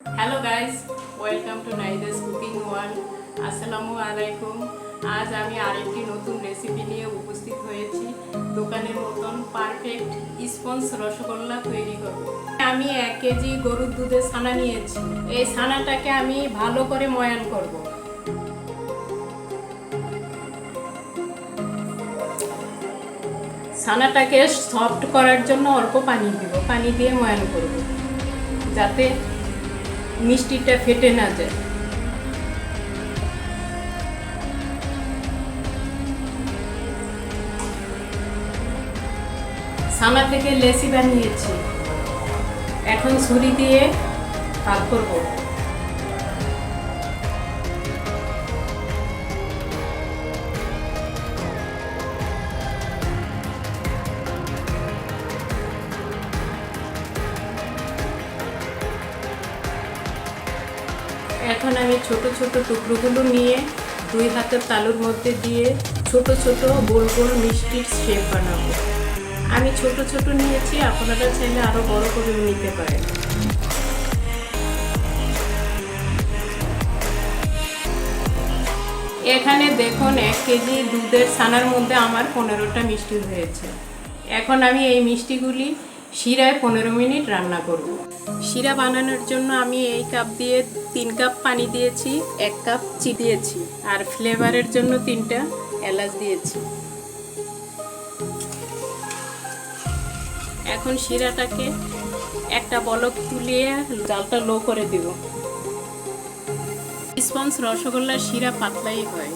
Hello guys, welcome to নাইদাস cooking world. আসসালামু আলাইকুম। আজ আমি আরেকটি নতুন রেসিপি নিয়ে উপস্থিত হয়েছি। দোকানের মতন পারফেক্ট স্পঞ্জ রসগোল্লা তৈরি করব। আমি 1 কেজি গরুর দুধের ছানা নিয়েছি। এই ছানাটাকে আমি ভালো করে ময়ান করব। ছানাটাকে সফট করার জন্য অল্প পানি দিব, পানি দিয়ে ময়ান করব যাতে মিষ্টিটা ফেটে না যায়। ছানা থেকে লেচি বানিয়েছি, এখন ছুরি দিয়ে ভাগ করব। এখন আমি ছোট ছোট টুকরোগুলো নিয়ে 2 হাতের তালুর মধ্যে দিয়ে ছোট ছোট গোল গোল মিষ্টির শেপ বানাবো। আমি ছোট ছোট নিয়েছি, আপনারা চাইলে আরো বড় করে নিতে পারেন। এখানে দেখুন 1 কেজি দুধের ছানার মধ্যে আমার 15টা মিষ্টি হয়েছে। এখন আমি এই মিষ্টিগুলি শিরায় 15 মিনিট রান্না করব। শিরা বানানোর জন্য আমি এই কাপ দিয়ে 3 কাপ পানি দিয়েছি, 1 কাপ চিনি দিয়েছি, আর ফ্লেভারের জন্য 3টা এলাচ দিয়েছি। এখন শিরাটাকে একটা বলক তুলিয়ে জালটা লো করে দিব। স্পঞ্জ রসগোল্লার শিরা পাতলাই হয়।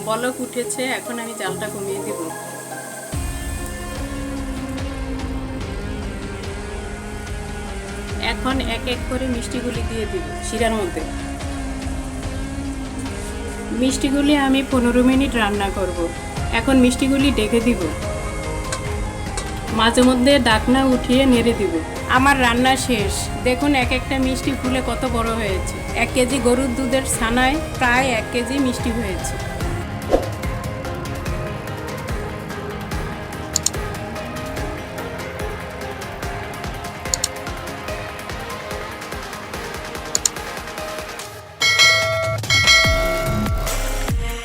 বলক উঠেছে, এখন আমি জালটা কমিয়ে দিব। এখন এক এক করে মিষ্টিগুলি দিয়ে দিব শিরার মধ্যে। মিষ্টিগুলি আমি 15 মিনিট রান্না করব। এখন মিষ্টিগুলি ঢেকে দিব, মাঝে মধ্যে ঢাকনা উঠিয়ে নেড়ে দিব। আমার রান্না শেষ। দেখুন এক একটা মিষ্টি ফুলে কত বড় হয়েছে। 1 কেজি গরুর দুধের ছানায় প্রায় 1 কেজি মিষ্টি হয়েছে।